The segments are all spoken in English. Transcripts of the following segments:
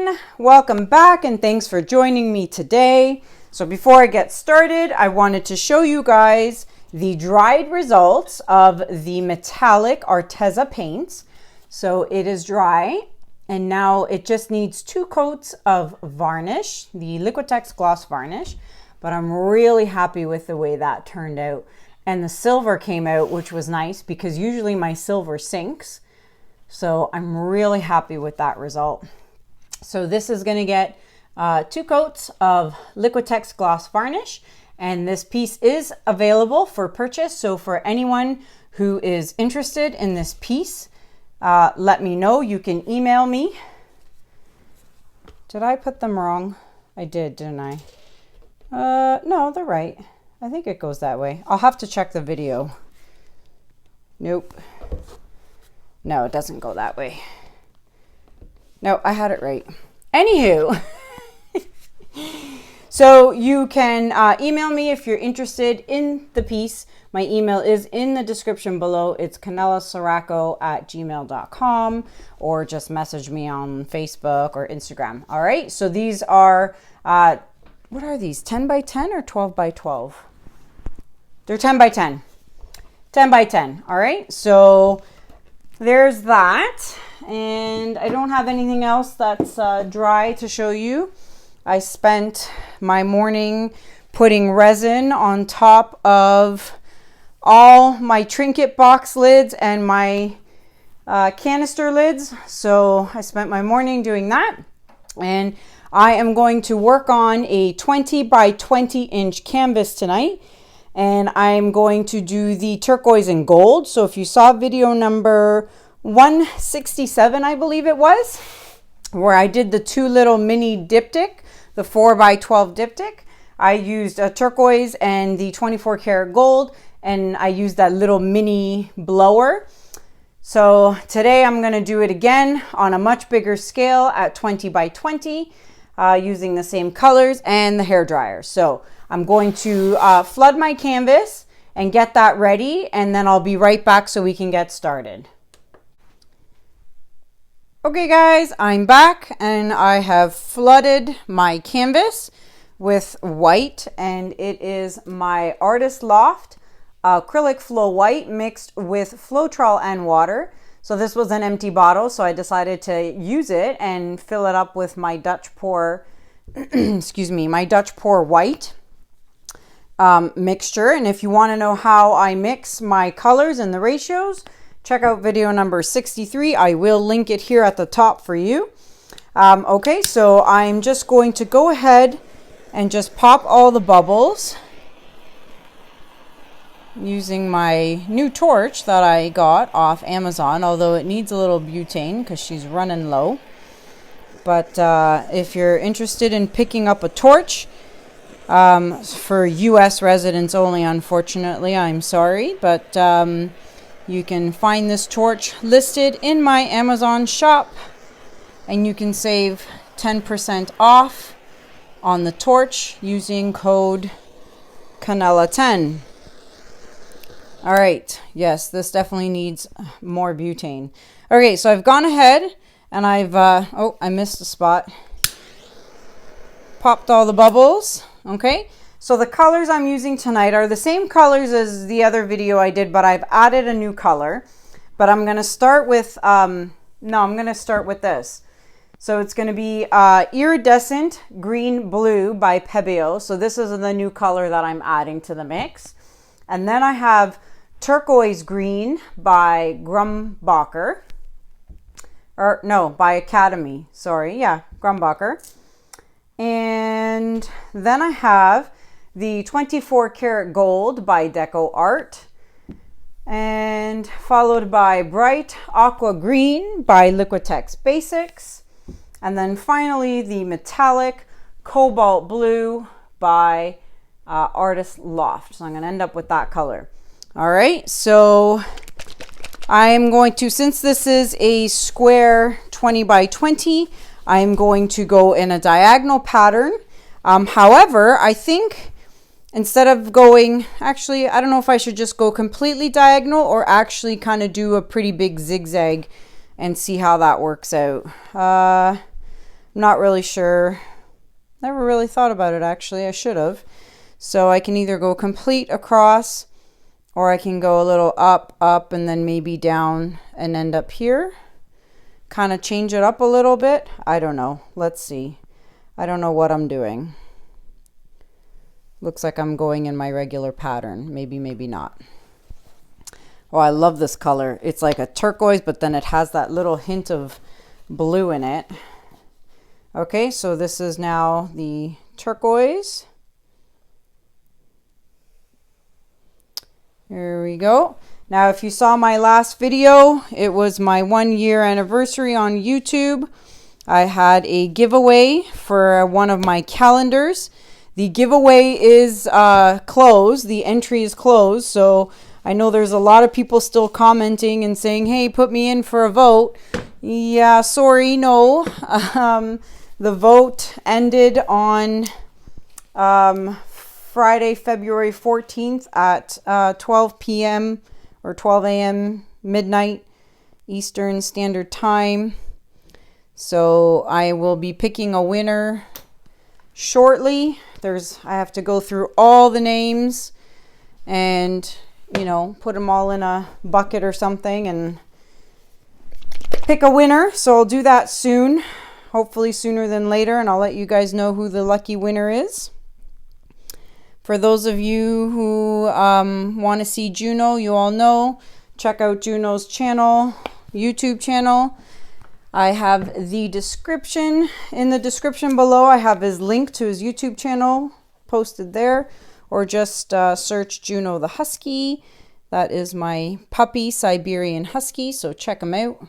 everyone, welcome back and thanks for joining me today. So before I get started, I wanted to show you guys the dried results of the metallic Arteza paints. So it is dry and now it just needs 2 coats of varnish, the Liquitex gloss varnish, but I'm really happy with the way that turned out. And the silver came out, which was nice because usually my silver sinks. So I'm really happy with that result. So this is going to get 2 coats of Liquitex gloss varnish, and this piece is available for purchase. So for anyone who is interested in this piece, let me know. You can email me. Did I put them wrong? I did, didn't I? No, they're right. I think it goes that way. I'll have to check the video. Nope. No, it doesn't go that way. No, I had it right. Anywho, so you can email me if you're interested in the piece. My email is in the description below. It's kanellasciraco@gmail.com, or just message me on Facebook or Instagram. All right, so these are, what are these, 10 by 10 or 12 by 12? They're 10 by 10. 10 by 10, all right? So there's that, and I don't have anything else that's dry to show you. I spent my morning putting resin on top of all my trinket box lids and my canister lids. So I spent my morning doing that, and I am going to work on a 20 by 20 inch canvas tonight. And I'm going to do the turquoise and gold. So if you saw video number 167, I believe it was, where I did the 2 little mini diptych, the 4 by 12 diptych, I used a turquoise and the 24 karat gold, and I used that little mini blower. So today I'm gonna do it again on a much bigger scale at 20 by 20, using the same colors and the hair dryer. So I'm going to flood my canvas and get that ready, and then I'll be right back so we can get started. Okay guys, I'm back and I have flooded my canvas with white, and it is my Artist Loft acrylic flow white mixed with Floetrol and water. So this was an empty bottle, so I decided to use it and fill it up with my Dutch pour, excuse me, my Dutch pour white mixture. And if you want to know how I mix my colors and the ratios, check out video number 63. I will link it here at the top for you. Okay, so I'm just going to go ahead and just pop all the bubbles using my new torch that I got off Amazon, although it needs a little butane because she's running low. But if you're interested in picking up a torch, for US residents only, unfortunately, I'm sorry, but you can find this torch listed in my Amazon shop, and you can save 10% off on the torch using code Kanella10. All right, yes, this definitely needs more butane. Okay, so I've gone ahead and I've, oh, I missed a spot. Popped all the bubbles. Okay, so the colors I'm using tonight are the same colors as the other video I did, but I've added a new color. But I'm going to start with, I'm going to start with this. So it's going to be Iridescent Green Blue by Pebeo. So this is the new color that I'm adding to the mix. And then I have Turquoise Green by Grumbacher. Or no, by Academy. Sorry, yeah, Grumbacher. And then I have the 24 karat gold by ColourArte, and followed by bright aqua green by Liquitex Basics, and then finally the metallic cobalt blue by Artist Loft. So I'm going to end up with that color. All right, so I'm going to, since this is a square 20 by 20, I'm going to go in a diagonal pattern. However, I think instead of going, actually, I don't know if I should just go completely diagonal or actually kind of do a pretty big zigzag and see how that works out. I'm not really sure. Never really thought about it, actually. I should have. So I can either go complete across, or I can go a little up, up, and then maybe down and end up here. Kind of change it up a little bit. I don't know. Let's see. I don't know what I'm doing. Looks like I'm going in my regular pattern. Maybe, maybe not. Oh, I love this color. It's like a turquoise, but then it has that little hint of blue in it. Okay, so this is now the turquoise. Here we go. Now, if you saw my last video, it was my 1-year anniversary on YouTube. I had a giveaway for one of my calendars. The giveaway is closed. The entry is closed. So I know there's a lot of people still commenting and saying, hey, put me in for a vote. Yeah, sorry, no. The vote ended on Friday, February 14th at 12 p.m. or 12 a.m. midnight Eastern Standard Time. So I will be picking a winner shortly. I have to go through all the names and, you know, put them all in a bucket or something and pick a winner. So I'll do that soon, hopefully sooner than later, and I'll let you guys know who the lucky winner is. For those of you who want to see JUNO, you all know, check out JUNO's channel, YouTube channel. I have the description. In the description below, I have his link to his YouTube channel posted there, or just search JUNO the Husky. That is my puppy, Siberian Husky, so check him out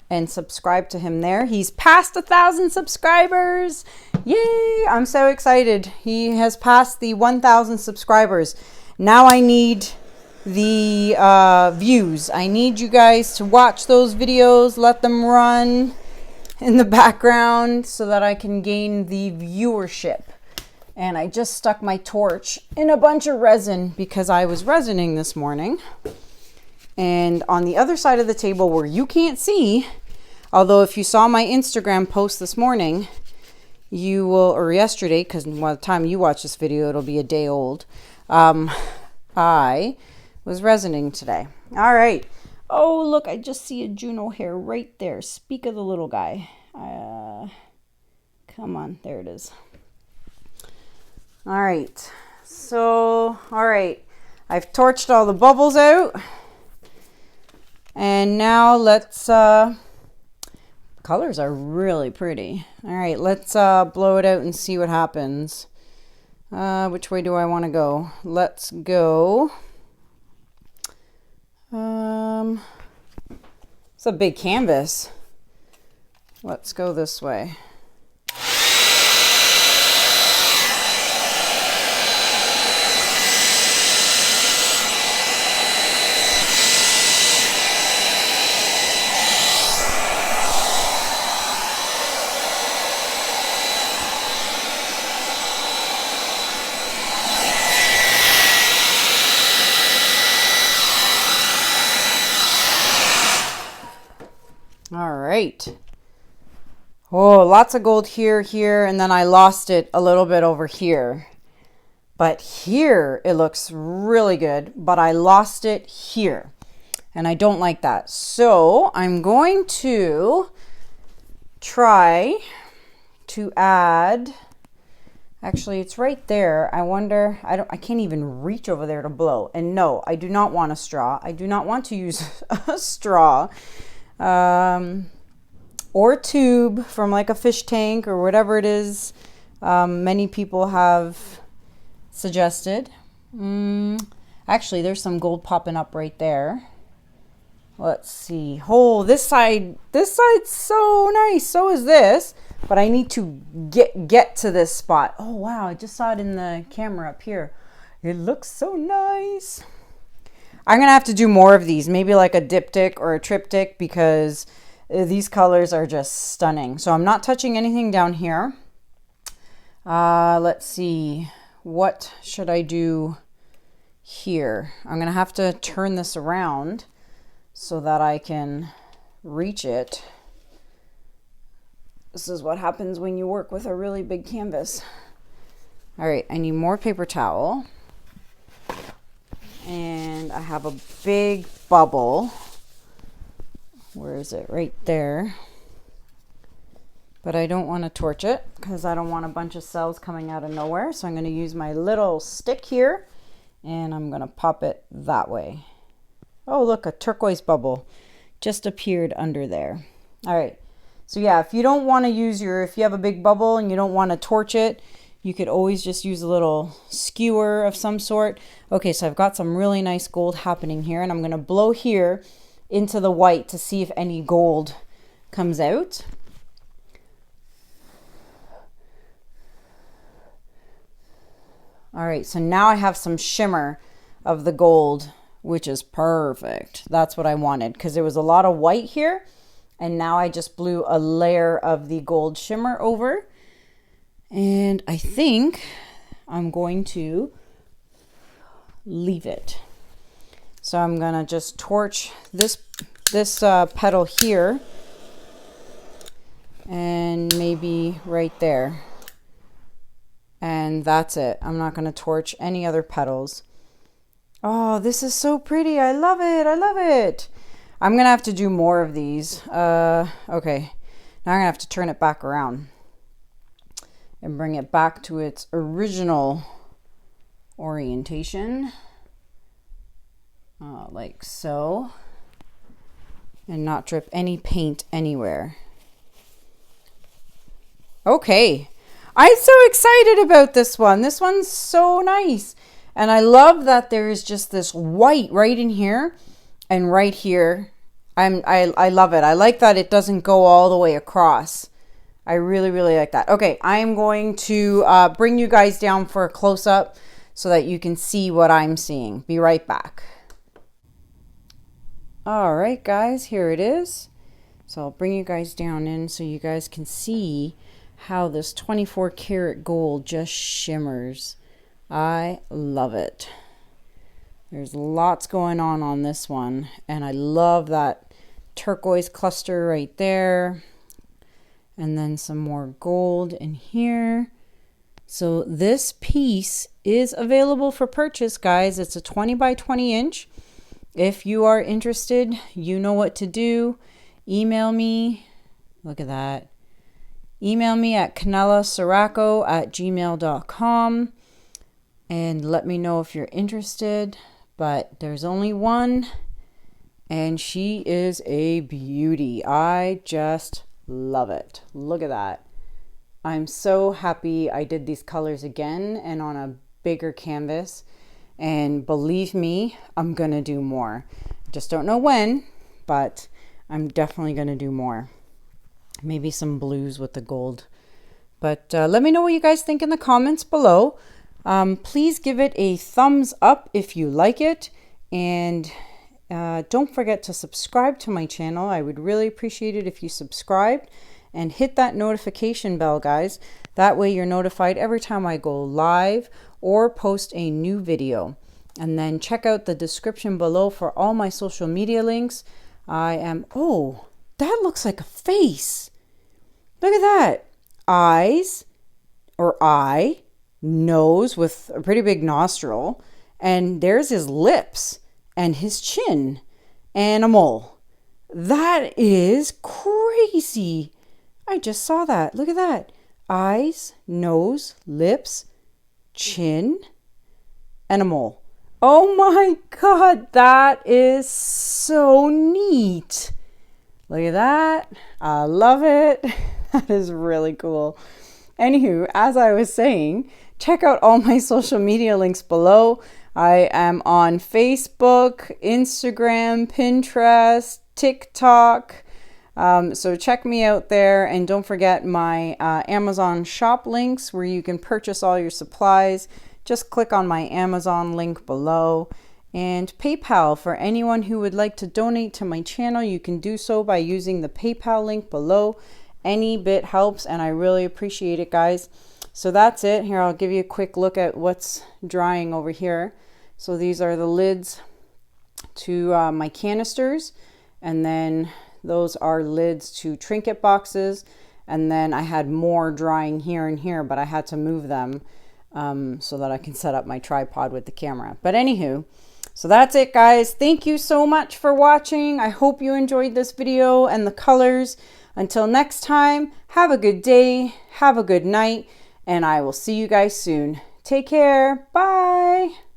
and subscribe to him there. He's passed 1,000 subscribers. Yay! I'm so excited. He has passed the 1,000 subscribers. Now I need the views. I need you guys to watch those videos, let them run in the background so that I can gain the viewership. And I just stuck my torch in a bunch of resin because I was resining this morning. And on the other side of the table where you can't see, although if you saw my Instagram post this morning, you will, or yesterday, because by the time you watch this video, it'll be a day old. I was resining today. All right. Oh, look, I just see a JUNO hair right there. Speak of the little guy. Come on, there it is. All right. So, all right. I've torched all the bubbles out. And now let's, colors are really pretty. All right, let's blow it out and see what happens. Which way do I want to go? Let's go. It's a big canvas. Let's go this way. All right. Oh, lots of gold here, here, and then I lost it a little bit over here. But here it looks really good, but I lost it here. And I don't like that. So I'm going to try to add, actually it's right there. I wonder, I can't even reach over there to blow. And no, I do not want a straw. I do not want to use a straw. Or tube from like a fish tank or whatever it is many people have suggested. Actually, there's some gold popping up right there. Let's see. Oh, this side's so nice. So is this, but I need to get to this spot. Oh wow, I just saw it in the camera up here. It looks so nice. I'm gonna have to do more of these, maybe like a diptych or a triptych, because these colors are just stunning. So I'm not touching anything down here. Let's see, what should I do here? I'm gonna have to turn this around so that I can reach it. This is what happens when you work with a really big canvas. All right, I need more paper towel. And I have a big bubble. Where is it? Right there. But I don't want to torch it because I don't want a bunch of cells coming out of nowhere. So I'm going to use my little stick here and I'm going to pop it that way. Oh, look, a turquoise bubble just appeared under there. All right. So yeah, if you don't want to use if you have a big bubble and you don't want to torch it, you could always just use a little skewer of some sort. Okay, so I've got some really nice gold happening here and I'm going to blow here into the white to see if any gold comes out. All right, so now I have some shimmer of the gold, which is perfect. That's what I wanted because there was a lot of white here. And now I just blew a layer of the gold shimmer over. And I think I'm going to leave it. So I'm going to just torch this petal here. And maybe right there. And that's it. I'm not going to torch any other petals. Oh, this is so pretty. I love it. I love it. I'm going to have to do more of these. Okay. Now I'm going to have to turn it back around and bring it back to its original orientation. Like so. And not drip any paint anywhere. Okay. I'm so excited about this one. This one's so nice. And I love that there is just this white right in here and right here. I love it. I like that it doesn't go all the way across. I really, really like that. Okay, I'm going to bring you guys down for a close-up so that you can see what I'm seeing. Be right back. All right, guys, here it is. So I'll bring you guys down in so you guys can see how this 24 karat gold just shimmers. I love it. There's lots going on this one, and I love that turquoise cluster right there, and then some more gold in here. So this piece is available for purchase, guys. It's a 20 by 20 inch. If you are interested, you know what to do. Email me. Look at that. Email me at canellaciraco@gmail.com and let me know if you're interested. But there's only one, and she is a beauty. I just love it. Look at that. I'm so happy I did these colors again and on a bigger canvas. And believe me, I'm going to do more. Just don't know when, but I'm definitely going to do more. Maybe some blues with the gold. But let me know what you guys think in the comments below. Please give it a thumbs up if you like it. And don't forget to subscribe to my channel. I would really appreciate it if you subscribed. And hit that notification bell, guys. That way you're notified every time I go live or post a new video. And then check out the description below for all my social media links. Oh, that looks like a face. Look at that. Eyes, or eye, nose with a pretty big nostril. And there's his lips and his chin and a mole. That is crazy. I just saw that. Look at that. Eyes, nose, lips, chin, and a mole. Oh my God, that is so neat. Look at that. I love it. That is really cool. Anywho, as I was saying, check out all my social media links below. I am on Facebook, Instagram, Pinterest, TikTok. So check me out there, and don't forget my Amazon shop links where you can purchase all your supplies. Just click on my Amazon link below. And PayPal, for anyone who would like to donate to my channel, you can do so by using the PayPal link below. Any bit helps, and I really appreciate it, guys. So that's it. Here, I'll give you a quick look at what's drying over here. So these are the lids to my canisters, and then those are lids to trinket boxes, And then I had more drying here and here, but I had to move them so that I can set up my tripod with the camera. But anywho, so that's it, guys. Thank you so much for watching. I hope you enjoyed this video and the colors. Until next time, have a good day, have a good night, and I will see you guys soon. Take care. Bye.